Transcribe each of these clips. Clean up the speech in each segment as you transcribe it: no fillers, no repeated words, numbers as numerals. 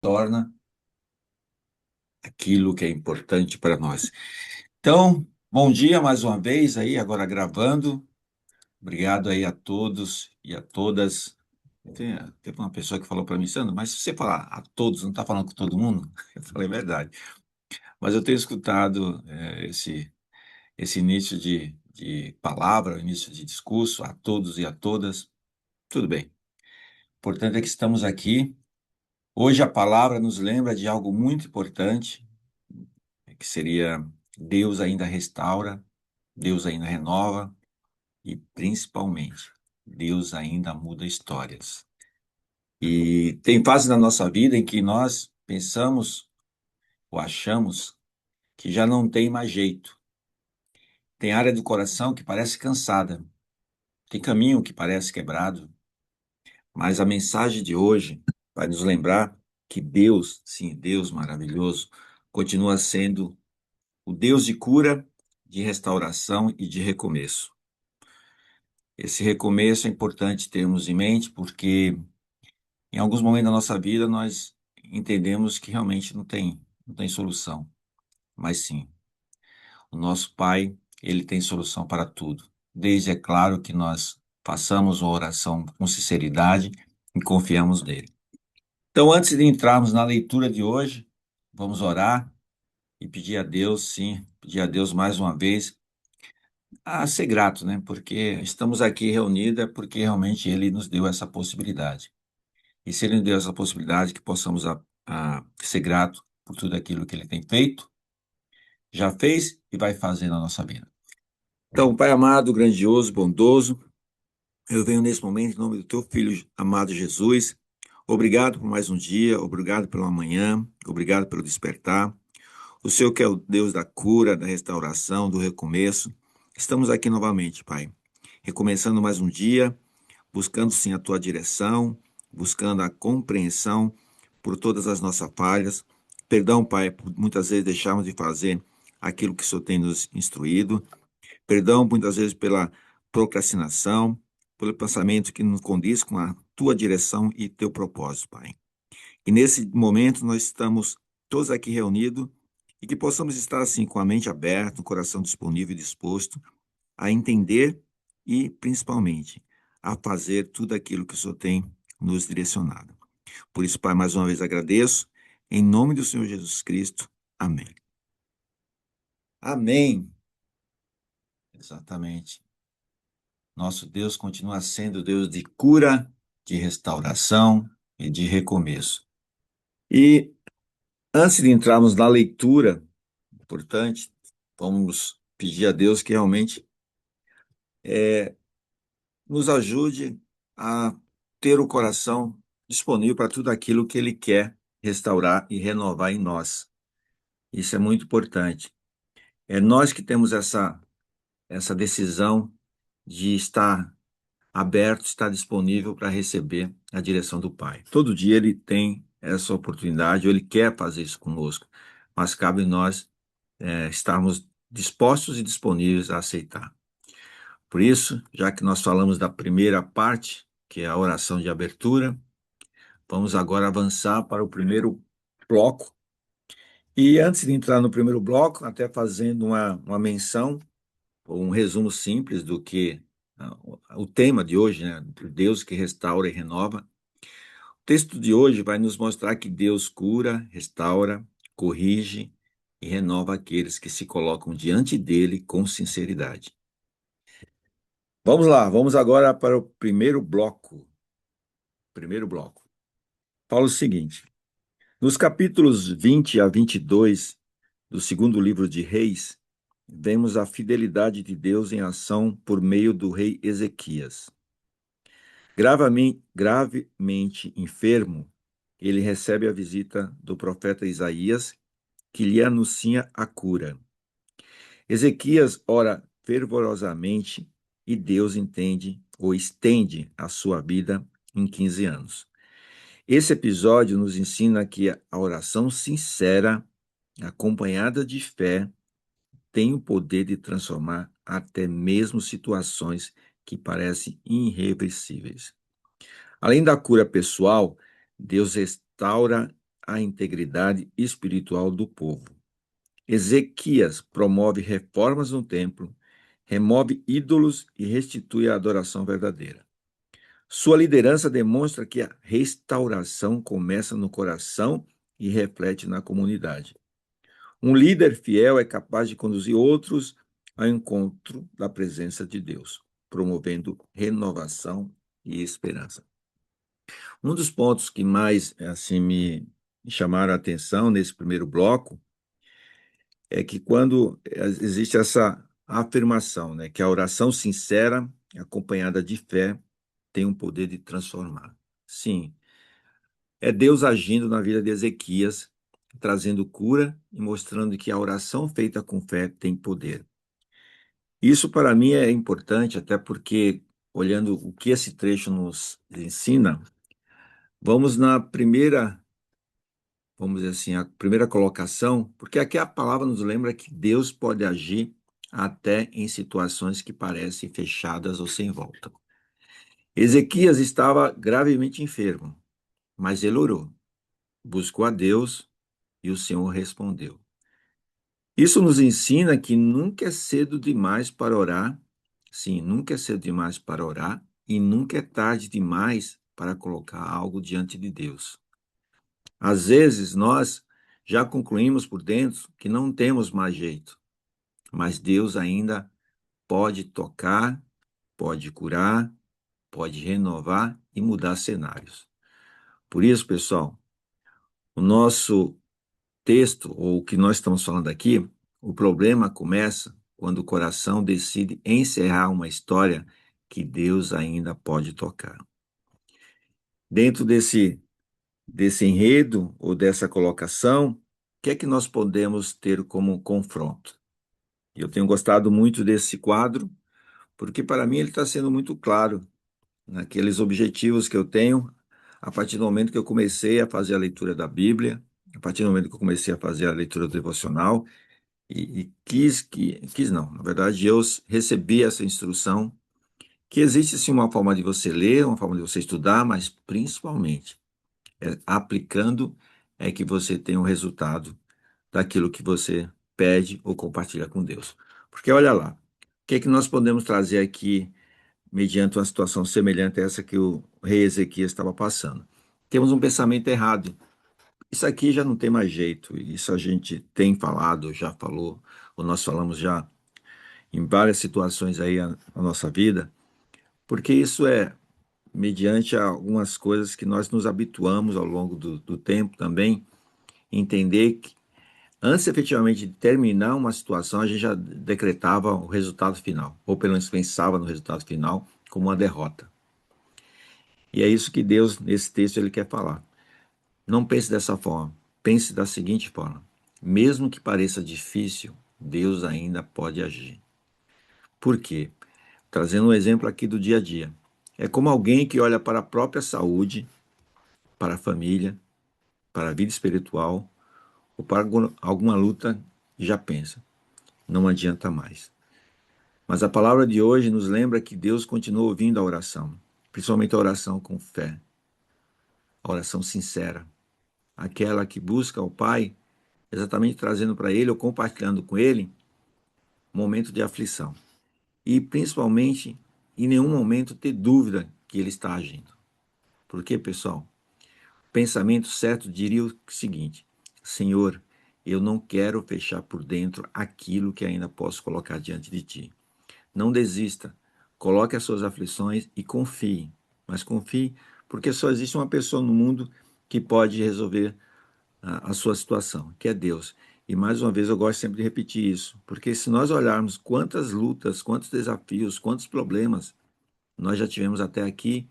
torna aquilo que é importante para nós. Então, bom dia mais uma vez aí, agora gravando. Obrigado aí a todos e a todas. Teve uma pessoa que falou para mim, Sandro, mas se você falar a todos, não está falando com todo mundo? Eu falei, é verdade. Mas eu tenho escutado esse início de palavra, início de discurso, a todos e a todas. Tudo bem. O importante é que estamos aqui. Hoje a palavra nos lembra de algo muito importante, que seria Deus ainda restaura, Deus ainda renova e, principalmente, Deus ainda muda histórias. E tem fases na nossa vida em que nós pensamos ou achamos que já não tem mais jeito. Tem área do coração que parece cansada, tem caminho que parece quebrado, mas a mensagem de hoje vai nos lembrar que Deus, sim, Deus maravilhoso, continua sendo o Deus de cura, de restauração e de recomeço. Esse recomeço é importante termos em mente, porque em alguns momentos da nossa vida nós entendemos que realmente não tem solução. Mas sim, o nosso Pai, ele tem solução para tudo. Desde, é claro, que nós façamos uma oração com sinceridade e confiamos nele. Então, antes de entrarmos na leitura de hoje, vamos orar e pedir a Deus, sim, pedir a Deus mais uma vez a ser grato, né? Porque estamos aqui reunidos é porque realmente Ele nos deu essa possibilidade. E se Ele nos deu essa possibilidade, que possamos a ser grato por tudo aquilo que Ele tem feito, já fez e vai fazer na nossa vida. Então, Pai amado, grandioso, bondoso, eu venho nesse momento em nome do Teu Filho amado Jesus. Obrigado por mais um dia, obrigado pela manhã, obrigado pelo despertar. O Senhor que é o Deus da cura, da restauração, do recomeço. Estamos aqui novamente, Pai, recomeçando mais um dia, buscando sim a tua direção, buscando a compreensão por todas as nossas falhas. Perdão, Pai, por muitas vezes deixarmos de fazer aquilo que o Senhor tem nos instruído. Perdão, muitas vezes, pela procrastinação, pelo pensamento que não condiz com a tua direção e teu propósito, Pai. E nesse momento nós estamos todos aqui reunidos e que possamos estar assim com a mente aberta, o coração disponível e disposto a entender e, principalmente, a fazer tudo aquilo que o Senhor tem nos direcionado. Por isso, Pai, mais uma vez agradeço. Em nome do Senhor Jesus Cristo. Amém. Amém. Exatamente. Nosso Deus continua sendo Deus de cura, de restauração e de recomeço. E antes de entrarmos na leitura, importante, vamos pedir a Deus que realmente nos ajude a ter o coração disponível para tudo aquilo que Ele quer restaurar e renovar em nós. Isso é muito importante. É nós que temos essa decisão de estar aberto, estar disponível para receber a direção do Pai. Todo dia Ele tem essa oportunidade, ou Ele quer fazer isso conosco, mas cabe nós estarmos dispostos e disponíveis a aceitar. Por isso, já que nós falamos da primeira parte, que é a oração de abertura, vamos agora avançar para o primeiro bloco. E antes de entrar no primeiro bloco, até fazendo uma menção, ou um resumo simples do que o tema de hoje, né? Deus que restaura e renova. O texto de hoje vai nos mostrar que Deus cura, restaura, corrige e renova aqueles que se colocam diante dele com sinceridade. Vamos lá, vamos agora para o primeiro bloco. Primeiro bloco. Fala o seguinte: nos capítulos 20 a 22 do segundo livro de Reis, vemos a fidelidade de Deus em ação por meio do rei Ezequias. Gravemente enfermo, ele recebe a visita do profeta Isaías, que lhe anuncia a cura. Ezequias ora fervorosamente e Deus entende ou estende a sua vida em 15 anos. Esse episódio nos ensina que a oração sincera, acompanhada de fé, tem o poder de transformar até mesmo situações que parecem irreversíveis. Além da cura pessoal, Deus restaura a integridade espiritual do povo. Ezequias promove reformas no templo, remove ídolos e restitui a adoração verdadeira. Sua liderança demonstra que a restauração começa no coração e reflete na comunidade. Um líder fiel é capaz de conduzir outros ao encontro da presença de Deus, promovendo renovação e esperança. Um dos pontos que mais assim me chamaram a atenção nesse primeiro bloco é que quando existe essa afirmação, né, que a oração sincera, acompanhada de fé, tem um poder de transformar. Sim, é Deus agindo na vida de Ezequias, trazendo cura e mostrando que a oração feita com fé tem poder. Isso para mim é importante, até porque, olhando o que esse trecho nos ensina, vamos na primeira, vamos dizer assim, a primeira colocação, porque aqui a palavra nos lembra que Deus pode agir até em situações que parecem fechadas ou sem volta. Ezequias estava gravemente enfermo, mas ele orou, buscou a Deus e o Senhor respondeu. Isso nos ensina que nunca é cedo demais para orar. Sim, nunca é cedo demais para orar e nunca é tarde demais para colocar algo diante de Deus. Às vezes nós já concluímos por dentro que não temos mais jeito, mas Deus ainda pode tocar, pode curar, pode renovar e mudar cenários. Por isso, pessoal, o nosso texto, ou o que nós estamos falando aqui, o problema começa quando o coração decide encerrar uma história que Deus ainda pode tocar. Dentro desse enredo ou dessa colocação, o que é que nós podemos ter como confronto? Eu tenho gostado muito desse quadro, porque para mim ele está sendo muito claro naqueles objetivos que eu tenho a partir do momento que eu comecei a fazer a leitura da Bíblia, a partir do momento que eu comecei a fazer a leitura do devocional, e quis não, na verdade eu recebi essa instrução que existe sim uma forma de você ler, uma forma de você estudar, mas principalmente aplicando é que você tem o resultado daquilo que você pede ou compartilha com Deus. Porque olha lá, o que é que nós podemos trazer aqui mediante uma situação semelhante a essa que o rei Ezequias estava passando? Temos um pensamento errado. Isso aqui já não tem mais jeito. Isso a gente tem falado, já falou, ou nós falamos já em várias situações aí na nossa vida, porque isso é mediante algumas coisas que nós nos habituamos ao longo do tempo também, entender que antes efetivamente de terminar uma situação, a gente já decretava o resultado final, ou pelo menos pensava no resultado final como uma derrota. E é isso que Deus, nesse texto, ele quer falar. Não pense dessa forma, pense da seguinte forma: mesmo que pareça difícil, Deus ainda pode agir. Por quê? Trazendo um exemplo aqui do dia a dia. É como alguém que olha para a própria saúde, para a família, para a vida espiritual ou para alguma luta e já pensa, não adianta mais. Mas a palavra de hoje nos lembra que Deus continua ouvindo a oração, principalmente a oração com fé, a oração sincera, aquela que busca o Pai, exatamente trazendo para Ele ou compartilhando com Ele um momento de aflição. E principalmente, em nenhum momento ter dúvida que Ele está agindo. Por quê, pessoal? O pensamento certo diria o seguinte: Senhor, eu não quero fechar por dentro aquilo que ainda posso colocar diante de Ti. Não desista, coloque as suas aflições e confie. Mas confie, porque só existe uma pessoa no mundo que pode resolver a sua situação, que é Deus. E mais uma vez eu gosto sempre de repetir isso, porque se nós olharmos quantas lutas, quantos desafios, quantos problemas nós já tivemos até aqui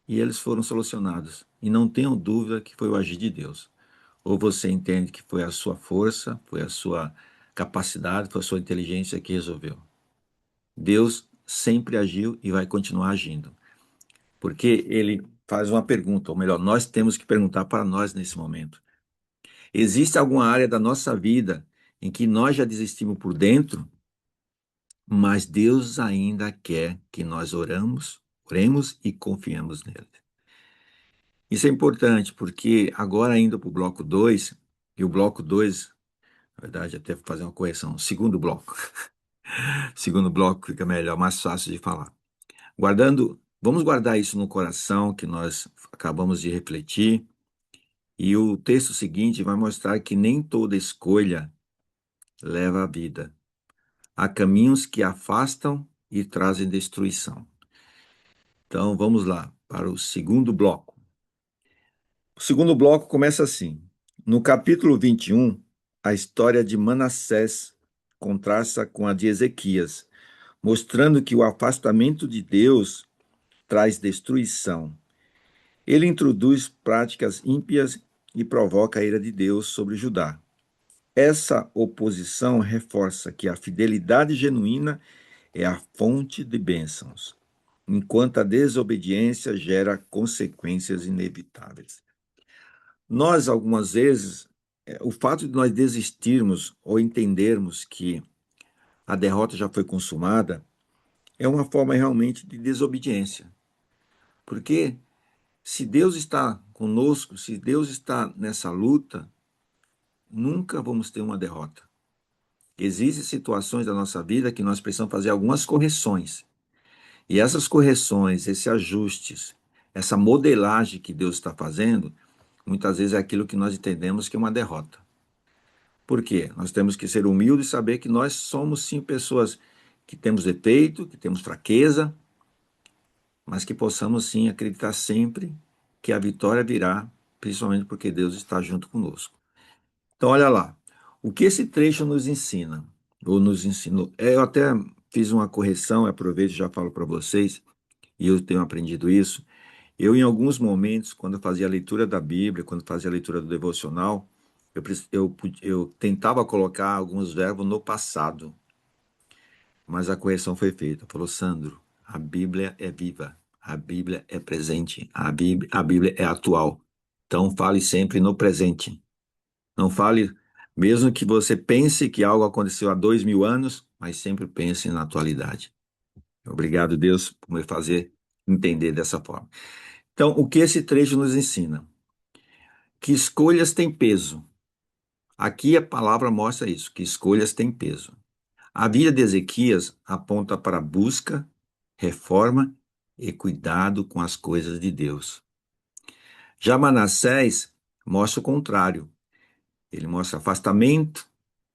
e eles foram solucionados. E não tenham dúvida que foi o agir de Deus. Ou você entende que foi a sua força, foi a sua capacidade, foi a sua inteligência que resolveu. Deus sempre agiu e vai continuar agindo. Porque ele faz uma pergunta, ou melhor, nós temos que perguntar para nós nesse momento. Existe alguma área da nossa vida em que nós já desistimos por dentro, mas Deus ainda quer que nós oremos e confiemos nele? Isso é importante, porque agora indo para o bloco 2 e o bloco 2, na verdade, até vou fazer uma correção, o segundo bloco. Segundo bloco fica melhor, mais fácil de falar. Vamos guardar isso no coração que nós acabamos de refletir, e o texto seguinte vai mostrar que nem toda escolha leva à vida. Há caminhos que afastam e trazem destruição. Então vamos lá para o segundo bloco. O segundo bloco começa assim. No capítulo 21, a história de Manassés contrasta com a de Ezequias, mostrando que o afastamento de Deus traz destruição. Ele introduz práticas ímpias e provoca a ira de Deus sobre Judá. Essa oposição reforça que a fidelidade genuína é a fonte de bênçãos, enquanto a desobediência gera consequências inevitáveis. Nós, algumas vezes, o fato de nós desistirmos ou entendermos que a derrota já foi consumada é uma forma realmente de desobediência. Porque se Deus está conosco, se Deus está nessa luta, nunca vamos ter uma derrota. Existem situações da nossa vida que nós precisamos fazer algumas correções. E essas correções, esses ajustes, essa modelagem que Deus está fazendo, muitas vezes é aquilo que nós entendemos que é uma derrota. Por quê? Nós temos que ser humildes e saber que nós somos sim pessoas que temos defeito, que temos fraqueza, mas que possamos sim acreditar sempre que a vitória virá, principalmente porque Deus está junto conosco. Então, olha lá, o que esse trecho nos ensina, ou nos ensinou, eu até fiz uma correção, aproveito e já falo para vocês, e eu tenho aprendido isso. Eu, em alguns momentos, quando eu fazia a leitura da Bíblia, quando fazia a leitura do devocional, eu tentava colocar alguns verbos no passado, mas a correção foi feita. Falou, Sandro, a Bíblia é viva, a Bíblia é presente, a Bíblia é atual. Então, fale sempre no presente. Não fale, mesmo que você pense que algo aconteceu há 2000 anos, mas sempre pense na atualidade. Obrigado, Deus, por me fazer entender dessa forma. Então, o que esse trecho nos ensina? Que escolhas têm peso. Aqui a palavra mostra isso, que escolhas têm peso. A vida de Ezequias aponta para busca, reforma e cuidado com as coisas de Deus. Já Manassés mostra o contrário. Ele mostra afastamento,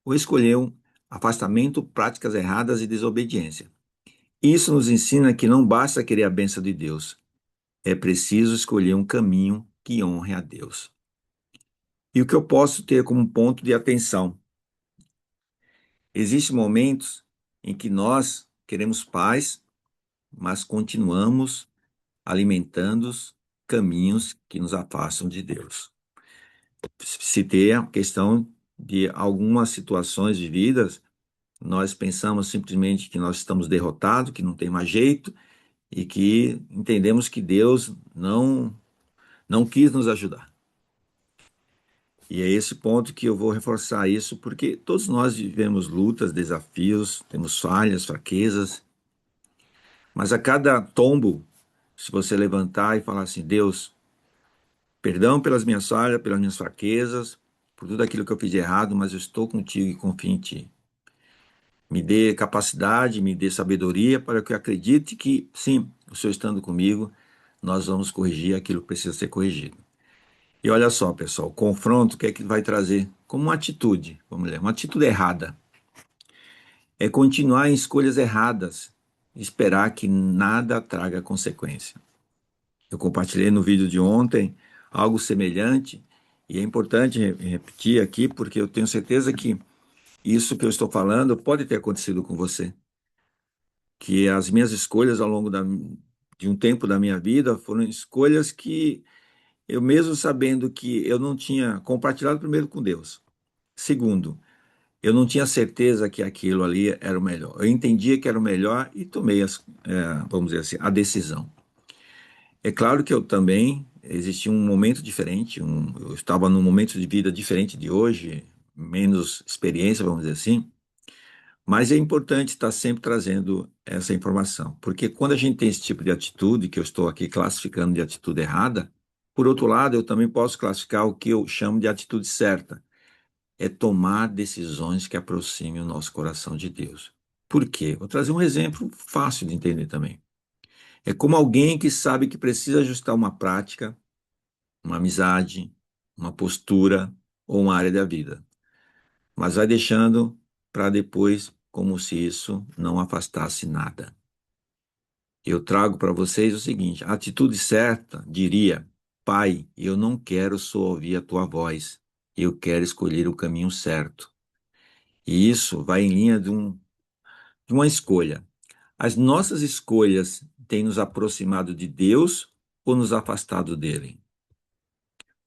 ou escolheu afastamento, práticas erradas e desobediência. Isso nos ensina que não basta querer a bênção de Deus, é preciso escolher um caminho que honre a Deus. E o que eu posso ter como ponto de atenção? Existem momentos em que nós queremos paz, mas continuamos alimentando caminhos que nos afastam de Deus. Citei a questão de algumas situações de vidas, nós pensamos simplesmente que nós estamos derrotados, que não tem mais jeito, e que entendemos que Deus não quis nos ajudar. E é esse ponto que eu vou reforçar isso, porque todos nós vivemos lutas, desafios, temos falhas, fraquezas, mas a cada tombo, se você levantar e falar assim, Deus, perdão pelas minhas falhas, pelas minhas fraquezas, por tudo aquilo que eu fiz de errado, mas eu estou contigo e confio em ti. Me dê capacidade, me dê sabedoria para que eu acredite que, sim, o Senhor estando comigo, nós vamos corrigir aquilo que precisa ser corrigido. E olha só, pessoal, o confronto, o que é que vai trazer? Como uma atitude, vamos ler, uma atitude errada. É continuar em escolhas erradas, esperar que nada traga consequência. Eu compartilhei no vídeo de ontem algo semelhante, e é importante repetir aqui, porque eu tenho certeza que isso que eu estou falando pode ter acontecido com você. Que as minhas escolhas ao longo de um tempo da minha vida foram escolhas que eu mesmo sabendo que eu não tinha compartilhado primeiro com Deus. Segundo, eu não tinha certeza que aquilo ali era o melhor. Eu entendia que era o melhor e tomei, vamos dizer assim, a decisão. É claro que eu também, existia um momento diferente, eu estava num momento de vida diferente de hoje, menos experiência, vamos dizer assim, mas é importante estar sempre trazendo essa informação, porque quando a gente tem esse tipo de atitude, que eu estou aqui classificando de atitude errada, Por outro lado, eu também posso classificar o que eu chamo de atitude certa. É tomar decisões que aproximem o nosso coração de Deus. Por quê? Vou trazer um exemplo fácil de entender também. É como alguém que sabe que precisa ajustar uma prática, uma amizade, uma postura ou uma área da vida, mas vai deixando para depois como se isso não afastasse nada. Eu trago para vocês o seguinte: a atitude certa diria: Pai, eu não quero só ouvir a tua voz, eu quero escolher o caminho certo. E isso vai em linha de uma escolha. As nossas escolhas têm nos aproximado de Deus ou nos afastado dele?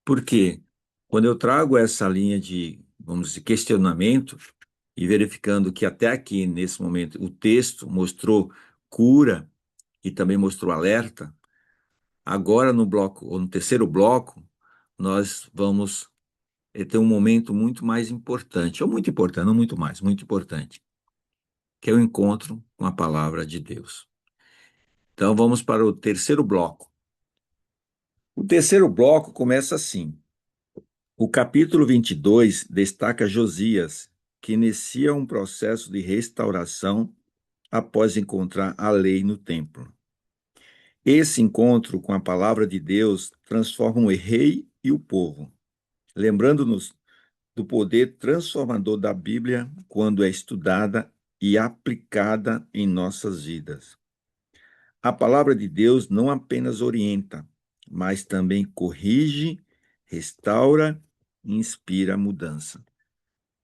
Porque quando eu trago essa linha de, vamos dizer, questionamento e verificando que até aqui, nesse momento, o texto mostrou cura e também mostrou alerta, agora no bloco, ou no terceiro bloco, nós vamos ter um momento muito mais importante, ou muito importante, não muito mais, muito importante, que é o encontro com a palavra de Deus. Então vamos para o terceiro bloco. O terceiro bloco começa assim. O capítulo 22 destaca Josias, que inicia um processo de restauração após encontrar a lei no templo. Esse encontro com a palavra de Deus transforma o rei e o povo, lembrando-nos do poder transformador da Bíblia quando é estudada e aplicada em nossas vidas. A palavra de Deus não apenas orienta, mas também corrige, restaura e inspira a mudança.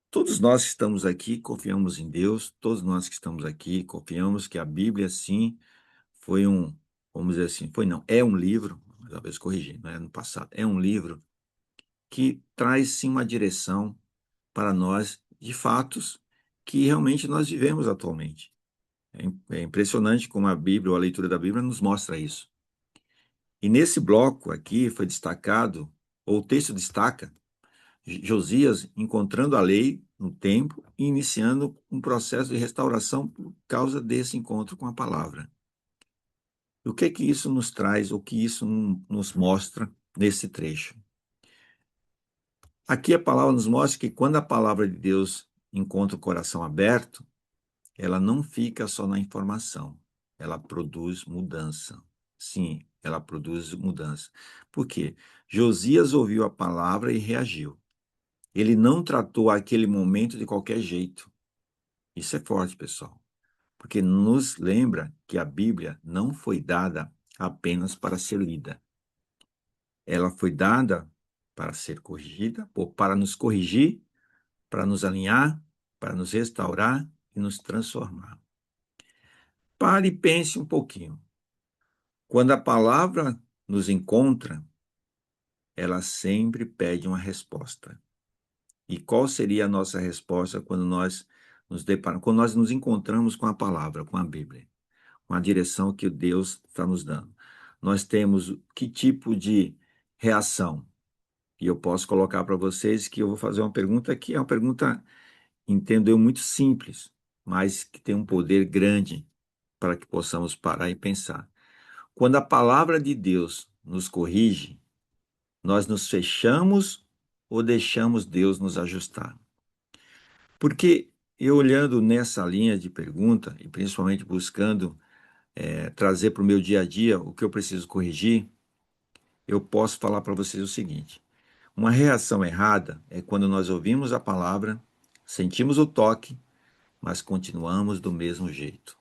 Todos nós que estamos aqui confiamos em Deus, todos nós que estamos aqui confiamos que a Bíblia, sim, foi vamos dizer assim, foi não, é um livro, talvez corrigir, não é no passado, é um livro que traz, sim, uma direção para nós de fatos que realmente nós vivemos atualmente. É impressionante como a Bíblia, ou a leitura da Bíblia, nos mostra isso. E nesse bloco aqui foi destacado, ou o texto destaca, Josias encontrando a lei no templo e iniciando um processo de restauração por causa desse encontro com a palavra. E o que é que isso nos traz, o que isso nos mostra nesse trecho? Aqui a palavra nos mostra que quando a palavra de Deus encontra o coração aberto, ela não fica só na informação, ela produz mudança. Sim, ela produz mudança. Por quê? Josias ouviu a palavra e reagiu. Ele não tratou aquele momento de qualquer jeito. Isso é forte, pessoal, porque nos lembra que a Bíblia não foi dada apenas para ser lida. Ela foi dada para ser corrigida, ou para nos corrigir, para nos alinhar, para nos restaurar e nos transformar. Pare e pense um pouquinho. Quando a palavra nos encontra, ela sempre pede uma resposta. E qual seria a nossa resposta quando nós nos deparamos, quando nós nos encontramos com a palavra, com a Bíblia, com a direção que Deus está nos dando? Nós temos que tipo de reação? E eu posso colocar para vocês que eu vou fazer uma pergunta que é uma pergunta, entendo eu, muito simples, mas que tem um poder grande para que possamos parar e pensar. Quando a palavra de Deus nos corrige, nós nos fechamos ou deixamos Deus nos ajustar? Porque eu olhando nessa linha de pergunta, e principalmente buscando trazer para o meu dia a dia o que eu preciso corrigir, eu posso falar para vocês o seguinte: uma reação errada é quando nós ouvimos a palavra, sentimos o toque, mas continuamos do mesmo jeito.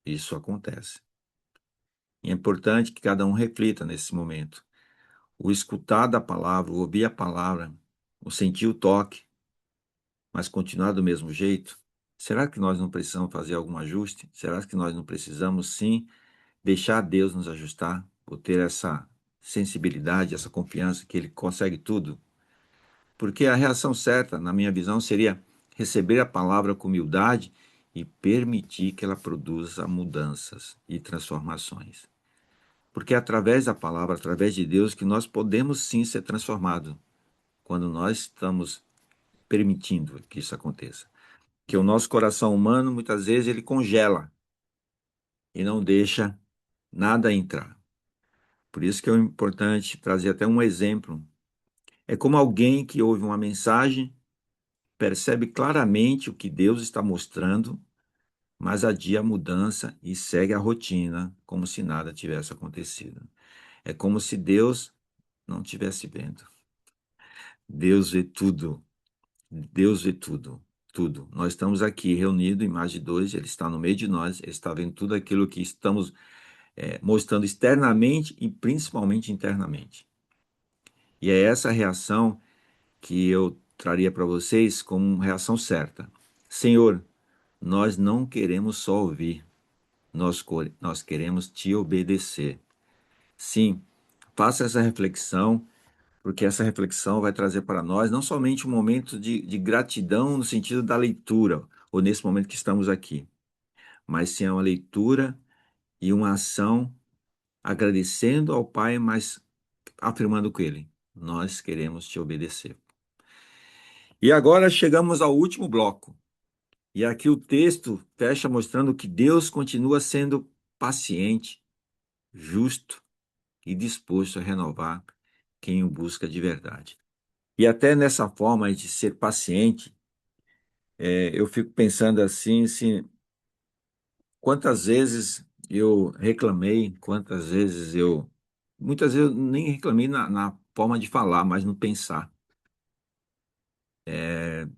Isso acontece. E é importante que cada um reflita nesse momento. O escutar da palavra, o ouvir a palavra, o sentir o toque, mas continuar do mesmo jeito? Será que nós não precisamos fazer algum ajuste? Será que nós não precisamos, sim, deixar Deus nos ajustar, ou ter essa sensibilidade, essa confiança que Ele consegue tudo? Porque a reação certa, na minha visão, seria receber a palavra com humildade e permitir que ela produza mudanças e transformações. Porque é através da palavra, através de Deus, que nós podemos sim ser transformados, quando nós estamos permitindo que isso aconteça. Que o nosso coração humano, muitas vezes, ele congela e não deixa nada entrar. Por isso que é importante trazer até um exemplo. É como alguém que ouve uma mensagem, percebe claramente o que Deus está mostrando, mas adia a mudança e segue a rotina como se nada tivesse acontecido. É como se Deus não estivesse vendo. Deus vê tudo. Deus vê tudo. Tudo. Nós estamos aqui reunidos em mais de dois, Ele está no meio de nós, Ele está vendo tudo aquilo que estamos mostrando externamente e principalmente internamente. E é essa reação que eu traria para vocês como uma reação certa. Senhor, nós não queremos só ouvir, nós queremos te obedecer. Sim, faça essa reflexão, porque essa reflexão vai trazer para nós não somente um momento de gratidão no sentido da leitura, ou nesse momento que estamos aqui, mas sim uma leitura e uma ação agradecendo ao Pai, mas afirmando com ele: nós queremos te obedecer. E agora chegamos ao último bloco. E aqui o texto fecha mostrando que Deus continua sendo paciente, justo e disposto a renovar quem o busca de verdade. E até nessa forma de ser paciente, eu fico pensando assim, quantas vezes eu reclamei, muitas vezes eu nem reclamei na forma de falar, mas no pensar,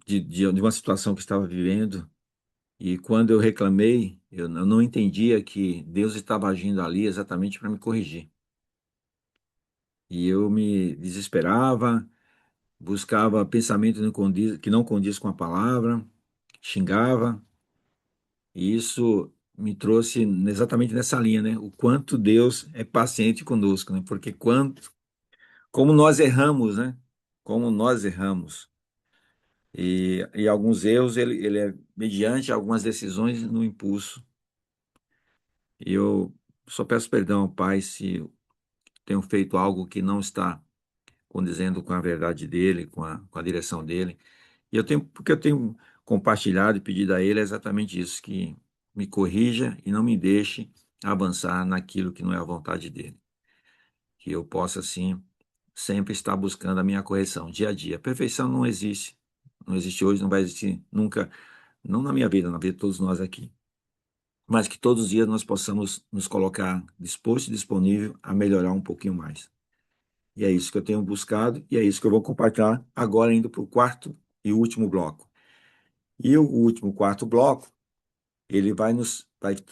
de uma situação que estava vivendo. E quando eu reclamei, eu não entendia que Deus estava agindo ali exatamente para me corrigir. E eu me desesperava, buscava pensamento que não condiz com a palavra, xingava, e isso me trouxe exatamente nessa linha, né? O quanto Deus é paciente conosco, né? Porque como nós erramos, né? Como nós erramos. E alguns erros, ele é mediante algumas decisões no impulso. E eu só peço perdão ao Pai se eu tenho feito algo que não está condizendo com a verdade dele, com a direção dele. Porque eu tenho compartilhado e pedido a ele exatamente isso, que me corrija e não me deixe avançar naquilo que não é a vontade dele. Que eu possa, assim, sempre estar buscando a minha correção, dia a dia. Perfeição não existe. Não existe hoje, não vai existir nunca, não na minha vida, na vida de todos nós aqui. Mas que todos os dias nós possamos nos colocar disposto e disponível a melhorar um pouquinho mais. E é isso que eu tenho buscado e é isso que eu vou compartilhar agora indo para o quarto e último bloco. E o último quarto bloco,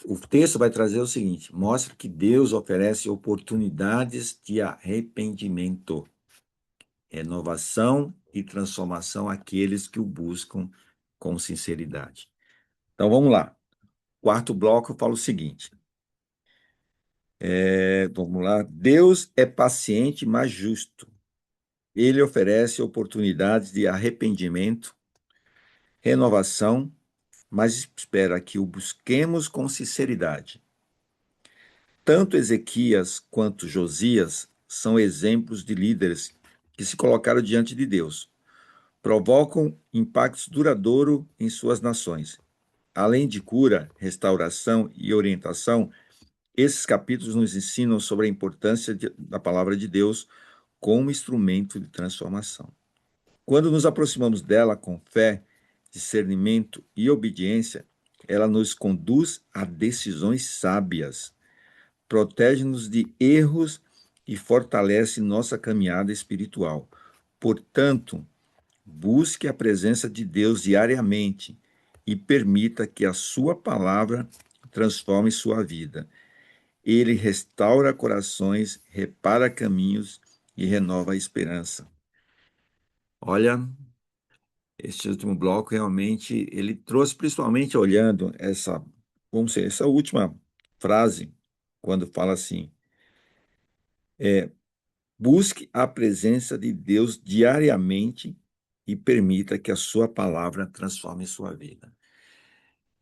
o texto vai trazer o seguinte: mostra que Deus oferece oportunidades de arrependimento, renovação e transformação àqueles que o buscam com sinceridade. Então vamos lá. Quarto bloco, eu falo o seguinte: vamos lá. Deus é paciente, mas justo. Ele oferece oportunidades de arrependimento, renovação, mas espera que o busquemos com sinceridade. Tanto Ezequias quanto Josias são exemplos de líderes que se colocaram diante de Deus, provocam impactos duradouros em suas nações. Além de cura, restauração e orientação, esses capítulos nos ensinam sobre a importância da palavra de Deus como instrumento de transformação. Quando nos aproximamos dela com fé, discernimento e obediência, ela nos conduz a decisões sábias, protege-nos de erros e fortalece nossa caminhada espiritual. Portanto, busque a presença de Deus diariamente e permita que a sua palavra transforme sua vida. Ele restaura corações, repara caminhos e renova a esperança. Olha, este último bloco realmente ele trouxe principalmente olhando essa última frase, quando fala assim: busque a presença de Deus diariamente e permita que a sua palavra transforme sua vida.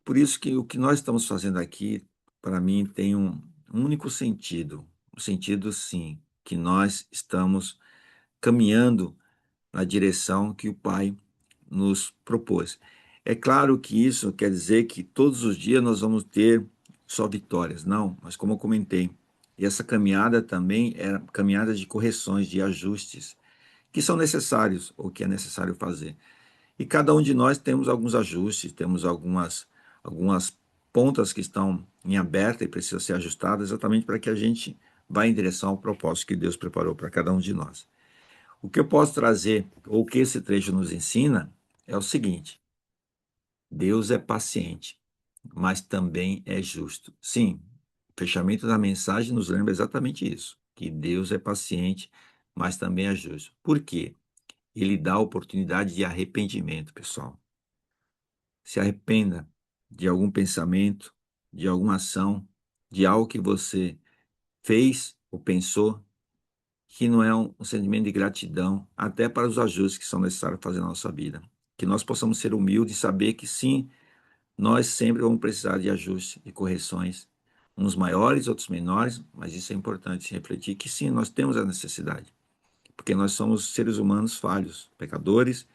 Por isso que o que nós estamos fazendo aqui, para mim, tem um único sentido, o sentido, sim, que nós estamos caminhando na direção que o Pai nos propôs. É claro que isso quer dizer que todos os dias nós vamos ter só vitórias, não, mas como eu comentei, E essa caminhada também é caminhada de correções, de ajustes, que são necessários, ou que é necessário fazer. E cada um de nós temos alguns ajustes, temos algumas pontas que estão em aberto e precisam ser ajustadas exatamente para que a gente vá em direção ao propósito que Deus preparou para cada um de nós. O que eu posso trazer, ou o que esse trecho nos ensina, é o seguinte: Deus é paciente, mas também é justo. Sim, o fechamento da mensagem nos lembra exatamente isso, que Deus é paciente, mas também é justo. Por quê? Ele dá oportunidade de arrependimento, pessoal. Se arrependa de algum pensamento, de alguma ação, de algo que você fez ou pensou, que não é um sentimento de gratidão, até para os ajustes que são necessários fazer na nossa vida. Que nós possamos ser humildes e saber que sim, nós sempre vamos precisar de ajustes e correções, uns maiores, outros menores, mas isso é importante se refletir que sim, nós temos a necessidade, porque nós somos seres humanos falhos, pecadores,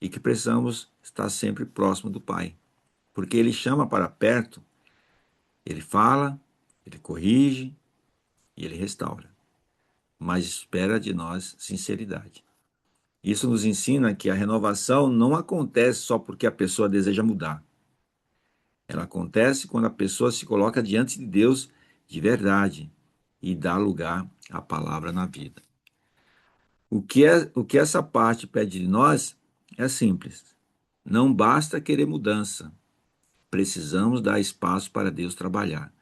e que precisamos estar sempre próximo do Pai, porque Ele chama para perto, Ele fala, Ele corrige e Ele restaura, mas espera de nós sinceridade. Isso nos ensina que a renovação não acontece só porque a pessoa deseja mudar. Ela acontece quando a pessoa se coloca diante de Deus de verdade e dá lugar à palavra na vida. O que essa parte pede de nós é simples. Não basta querer mudança. Precisamos dar espaço para Deus trabalhar.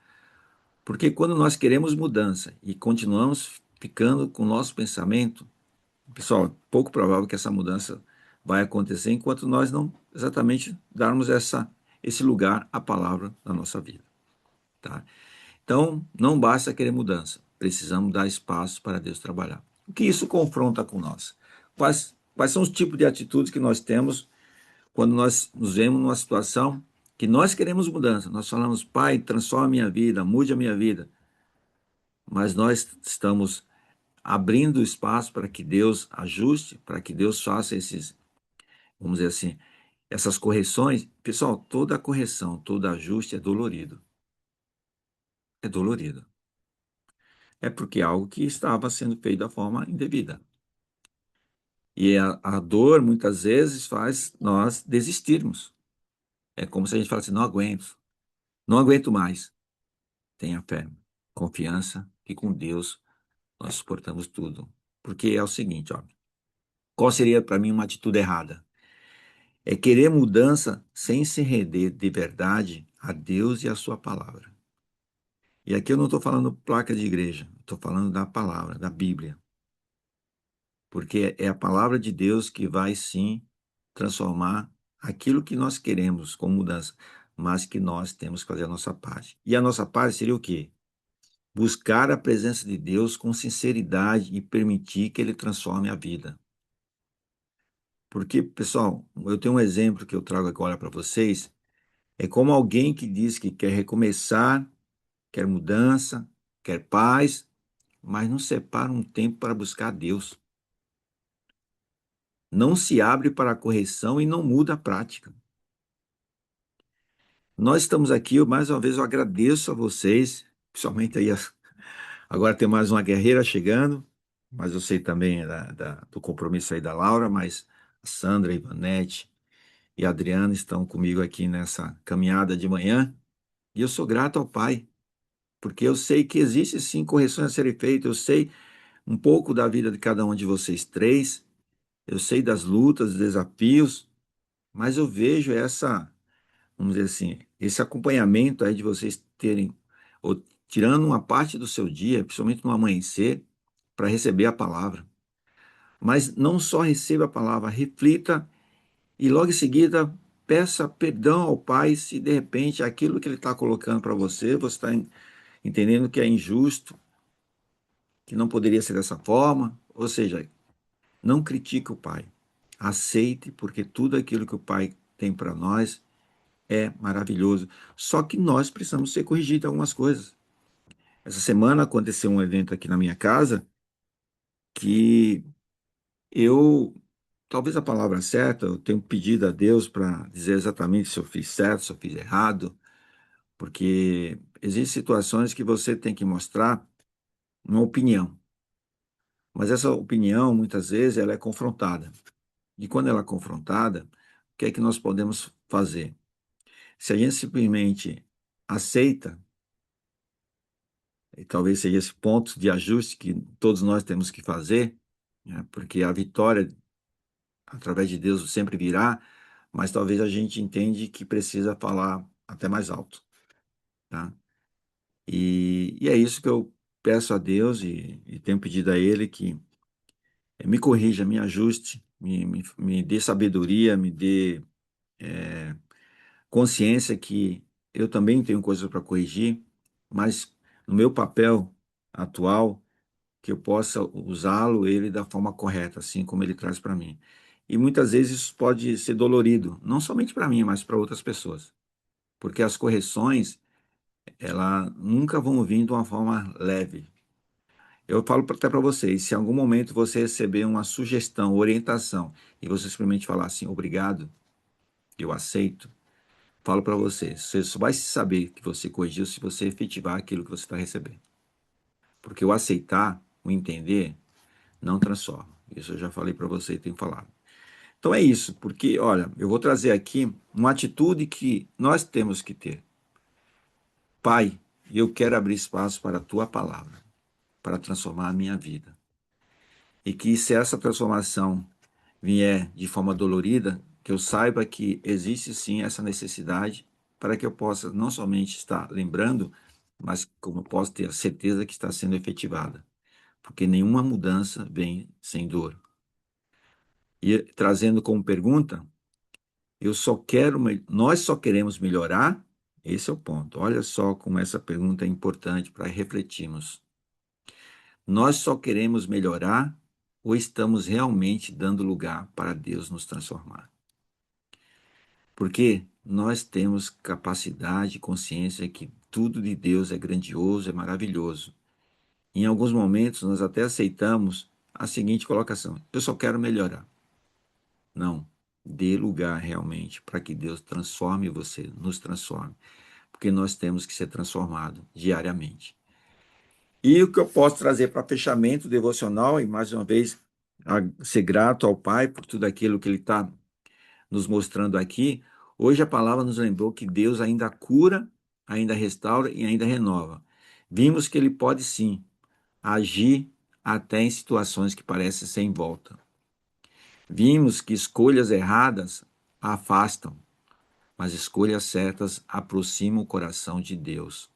Porque quando nós queremos mudança e continuamos ficando com o nosso pensamento, pessoal, é pouco provável que essa mudança vai acontecer enquanto nós não exatamente darmos esse lugar à palavra na nossa vida. Tá? Então, não basta querer mudança, precisamos dar espaço para Deus trabalhar. O que isso confronta com nós? Quais são os tipos de atitudes que nós temos quando nós nos vemos numa situação que nós queremos mudança? Nós falamos, Pai, transforma a minha vida, mude a minha vida. Mas nós estamos abrindo espaço para que Deus ajuste, para que Deus faça vamos dizer assim, essas correções. Pessoal, toda correção, todo ajuste é dolorido. É dolorido. É porque é algo que estava sendo feito da forma indevida. E a dor, muitas vezes, faz nós desistirmos. É como se a gente falasse, não aguento mais. Tenha fé, confiança, que com Deus nós suportamos tudo. Porque é o seguinte, ó, qual seria para mim uma atitude errada? É querer mudança sem se render de verdade a Deus e a sua palavra. E aqui eu não estou falando placa de igreja, estou falando da palavra, da Bíblia. Porque é a palavra de Deus que vai sim transformar aquilo que nós queremos como mudança, mas que nós temos que fazer a nossa parte. E a nossa parte seria o quê? Buscar a presença de Deus com sinceridade e permitir que Ele transforme a vida. Porque, pessoal, eu tenho um exemplo que eu trago agora para vocês. É como alguém que diz que quer recomeçar, quer mudança, quer paz, mas não separa um tempo para buscar a Deus. Não se abre para a correção e não muda a prática. Nós estamos aqui, mais uma vez eu agradeço a vocês, principalmente aí, agora tem mais uma guerreira chegando, mas eu sei também do compromisso aí da Laura, mas a Sandra, a Ivanete e a Adriana estão comigo aqui nessa caminhada de manhã, e eu sou grato ao Pai, porque eu sei que existe sim correções a serem feitas, eu sei um pouco da vida de cada um de vocês três, eu sei das lutas, dos desafios, mas eu vejo vamos dizer assim, esse acompanhamento aí de vocês terem, ou tirando uma parte do seu dia, principalmente no amanhecer, para receber a palavra. Mas não só receba a palavra, reflita e logo em seguida peça perdão ao Pai se de repente aquilo que Ele está colocando para você, você está entendendo que é injusto, que não poderia ser dessa forma. Ou seja, não critique o Pai. Aceite, porque tudo aquilo que o Pai tem para nós é maravilhoso. Só que nós precisamos ser corrigidos em algumas coisas. Essa semana aconteceu um evento aqui na minha casa que eu, talvez a palavra certa, eu tenho pedido a Deus para dizer exatamente se eu fiz certo, se eu fiz errado, porque existem situações que você tem que mostrar. uma opinião. Mas essa opinião, muitas vezes, ela é confrontada. E quando ela é confrontada, o que é que nós podemos fazer? Se a gente simplesmente aceita, e talvez seja esse ponto de ajuste que todos nós temos que fazer, né? Porque a vitória, através de Deus, sempre virá, mas talvez a gente entende que precisa falar até mais alto, tá? E é isso que eu peço a Deus e tenho pedido a Ele que me corrija, me ajuste, me dê sabedoria, me dê consciência que eu também tenho coisas para corrigir, mas no meu papel atual, que eu possa usá-lo ele da forma correta, assim como ele traz para mim. E muitas vezes isso pode ser dolorido, não somente para mim, mas para outras pessoas, porque as correções, ela nunca vão vir de uma forma leve. Eu falo até para vocês, se em algum momento você receber uma sugestão, orientação, e você simplesmente falar assim, obrigado, eu aceito, falo para você, você só vai saber que você corrigiu se você efetivar aquilo que você está recebendo. Porque o aceitar, o entender, não transforma. Isso eu já falei para você e tenho falado. Então é isso, porque, olha, eu vou trazer aqui uma atitude que nós temos que ter. Pai, eu quero abrir espaço para a tua palavra, para transformar a minha vida. E que se essa transformação vier de forma dolorida, que eu saiba que existe sim essa necessidade para que eu possa não somente estar lembrando, mas como eu posso ter a certeza que está sendo efetivada. Porque nenhuma mudança vem sem dor. E trazendo como pergunta, nós só queremos melhorar? Esse é o ponto. Olha só como essa pergunta é importante para refletirmos. Nós só queremos melhorar ou estamos realmente dando lugar para Deus nos transformar? Porque nós temos capacidade e consciência que tudo de Deus é grandioso, é maravilhoso. Em alguns momentos nós até aceitamos a seguinte colocação: eu só quero melhorar. Não, dê lugar realmente para que Deus transforme você, nos transforme, porque nós temos que ser transformados diariamente. E o que eu posso trazer para fechamento devocional, e mais uma vez, ser grato ao Pai por tudo aquilo que Ele está nos mostrando aqui. Hoje a palavra nos lembrou que Deus ainda cura, ainda restaura e ainda renova. Vimos que Ele pode sim agir até em situações que parecem sem volta. Vimos que escolhas erradas afastam, mas escolhas certas aproximam o coração de Deus.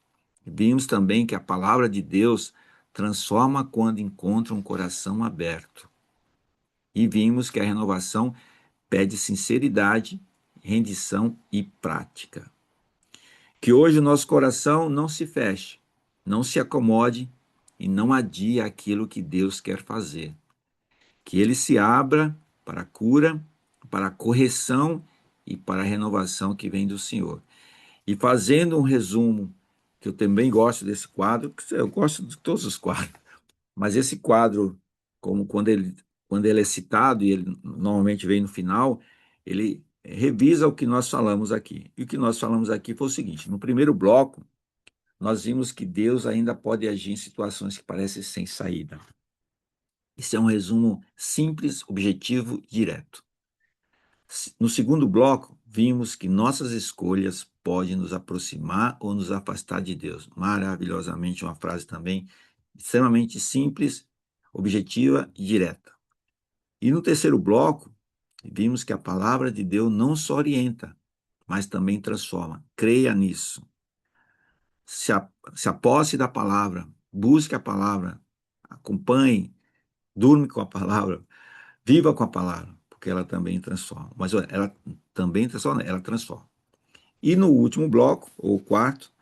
Vimos também que a palavra de Deus transforma quando encontra um coração aberto. E vimos que a renovação pede sinceridade, rendição e prática. Que hoje o nosso coração não se feche, não se acomode e não adie aquilo que Deus quer fazer. Que ele se abra para a cura, para a correção e para a renovação que vem do Senhor. E fazendo um resumo, que eu também gosto desse quadro, que eu gosto de todos os quadros, mas esse quadro, como quando ele é citado, e ele normalmente vem no final, ele revisa o que nós falamos aqui. E o que nós falamos aqui foi o seguinte: no primeiro bloco, nós vimos que Deus ainda pode agir em situações que parecem sem saída. Isso é um resumo simples, objetivo e direto. No segundo bloco, vimos que nossas escolhas podem nos aproximar ou nos afastar de Deus. Maravilhosamente, uma frase também extremamente simples, objetiva e direta. E no terceiro bloco, vimos que a palavra de Deus não só orienta, mas também transforma. Creia nisso. Se aposse da palavra, busque a palavra, acompanhe, durme com a palavra, viva com a palavra, porque ela também transforma. Mas ela também transforma, ela transforma. E no último bloco, ou quarto,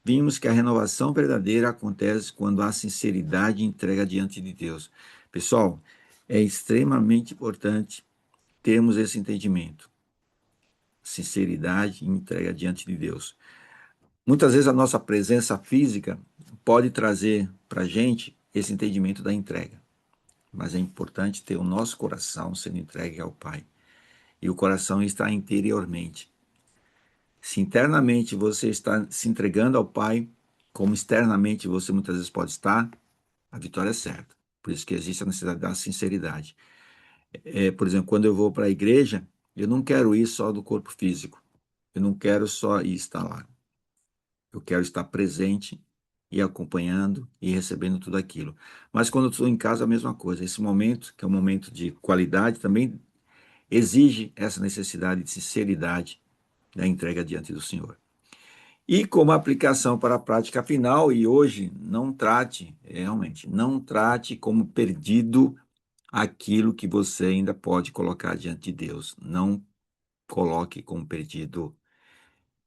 vimos que a renovação verdadeira acontece quando há sinceridade e entrega diante de Deus. Pessoal, é extremamente importante termos esse entendimento. Sinceridade e entrega diante de Deus. Muitas vezes a nossa presença física pode trazer para a gente esse entendimento da entrega. Mas é importante ter o nosso coração sendo entregue ao Pai. E o coração está interiormente. Se internamente você está se entregando ao Pai, como externamente você muitas vezes pode estar, a vitória é certa. Por isso que existe a necessidade da sinceridade. Por exemplo, quando eu vou para a igreja, eu não quero ir só do corpo físico. Eu não quero só ir estar lá. Eu quero estar presente e acompanhando e recebendo tudo aquilo. Mas quando eu estou em casa, a mesma coisa. Esse momento, que é um momento de qualidade, também exige essa necessidade de sinceridade da entrega diante do Senhor. E como aplicação para a prática final, e hoje, não trate, realmente, não trate como perdido aquilo que você ainda pode colocar diante de Deus. Não coloque como perdido.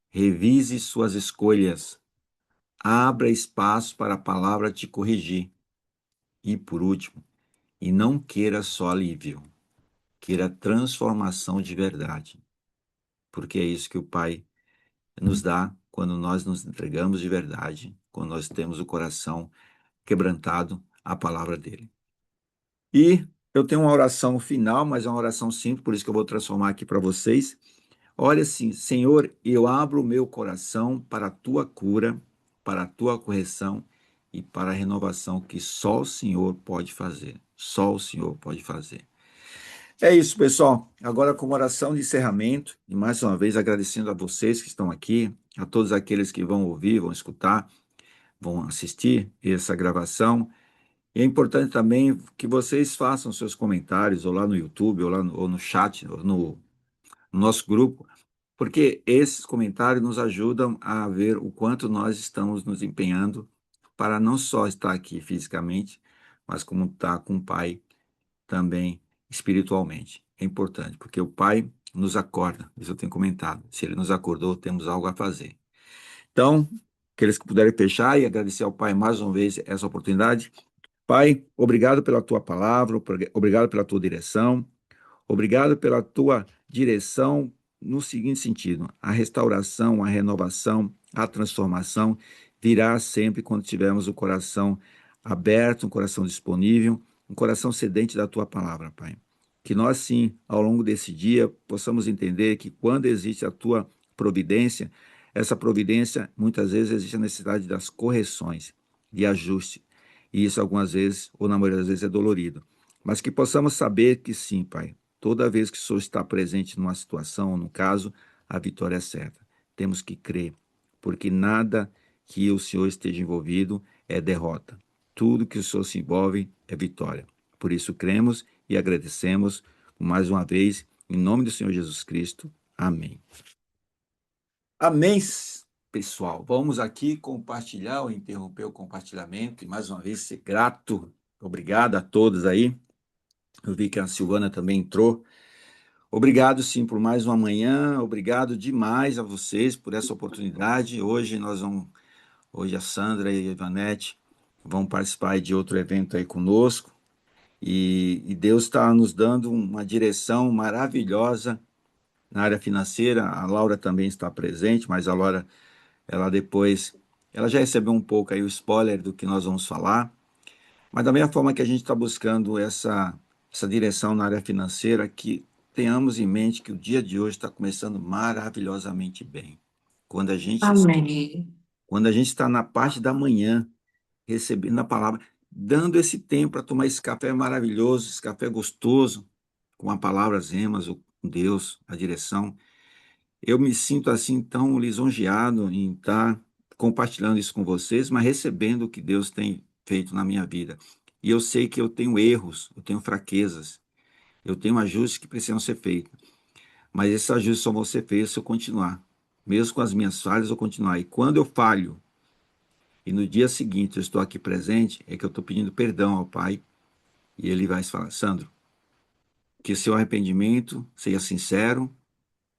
Revise suas escolhas. Abra espaço para a palavra te corrigir. E por último, e não queira só alívio, queira transformação de verdade, porque é isso que o Pai nos dá quando nós nos entregamos de verdade, quando nós temos o coração quebrantado à palavra dele. E eu tenho uma oração final, mas é uma oração simples, por isso que eu vou transformar aqui para vocês. Olha assim, Senhor, eu abro o meu coração para a tua cura, para a tua correção e para a renovação que só o Senhor pode fazer. Só o Senhor pode fazer. É isso, pessoal. Agora, como oração de encerramento, e mais uma vez agradecendo a vocês que estão aqui, a todos aqueles que vão ouvir, vão escutar, vão assistir essa gravação. E é importante também que vocês façam seus comentários, ou lá no YouTube, ou no chat, ou no nosso grupo, porque esses comentários nos ajudam a ver o quanto nós estamos nos empenhando para não só estar aqui fisicamente, mas como estar com o Pai também espiritualmente. É importante, porque o Pai nos acorda, isso eu tenho comentado. Se Ele nos acordou, temos algo a fazer. Então, aqueles que puderem fechar e agradecer ao Pai mais uma vez essa oportunidade. Pai, obrigado pela tua palavra, obrigado pela tua direção. Obrigado pela tua direção no seguinte sentido: a restauração, a renovação, a transformação virá sempre quando tivermos o coração aberto, um coração disponível, um coração sedente da tua palavra, Pai. Que nós, sim, ao longo desse dia, possamos entender que quando existe a tua providência, essa providência, muitas vezes, existe a necessidade das correções, de ajuste. E isso, algumas vezes, ou na maioria das vezes, é dolorido. Mas que possamos saber que sim, Pai. Toda vez que o Senhor está presente numa situação, num caso, a vitória é certa. Temos que crer, porque nada que o Senhor esteja envolvido é derrota. Tudo que o Senhor se envolve é vitória. Por isso cremos e agradecemos mais uma vez, em nome do Senhor Jesus Cristo. Amém. Amém, pessoal. Vamos aqui compartilhar ou interromper o compartilhamento e mais uma vez ser grato. Obrigado a todos aí. Eu vi que a Silvana também entrou. Obrigado, sim, por mais uma manhã. Obrigado demais a vocês por essa oportunidade. Hoje a Sandra e a Ivanete vão participar de outro evento aí conosco. E Deus está nos dando uma direção maravilhosa na área financeira. A Laura também está presente, mas a Laura, ela depois, ela já recebeu um pouco aí o spoiler do que nós vamos falar. Mas da mesma forma que a gente está buscando essa direção na área financeira, que tenhamos em mente que o dia de hoje está começando maravilhosamente bem. Quando a gente, Amém. quando a gente está na parte da manhã, recebendo a palavra, dando esse tempo para tomar esse café maravilhoso, esse café gostoso, com a palavra remas, o Deus, a direção, eu me sinto assim tão lisonjeado em estar compartilhando isso com vocês, mas recebendo o que Deus tem feito na minha vida. E eu sei que eu tenho erros, eu tenho fraquezas, eu tenho ajustes que precisam ser feitos. Mas esses ajustes só vão ser feitos se eu continuar. Mesmo com as minhas falhas, eu continuar. E quando eu falho, e no dia seguinte eu estou aqui presente, é que eu estou pedindo perdão ao Pai, e Ele vai falar, Sandro, que seu arrependimento seja sincero,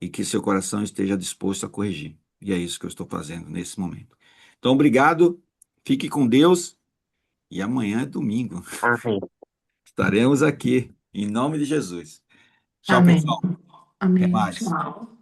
e que seu coração esteja disposto a corrigir. E é isso que eu estou fazendo nesse momento. Então, obrigado, fique com Deus e amanhã é domingo. Amém. Estaremos aqui, em nome de Jesus. Tchau, Amém. pessoal. Até Amém. mais. Tchau.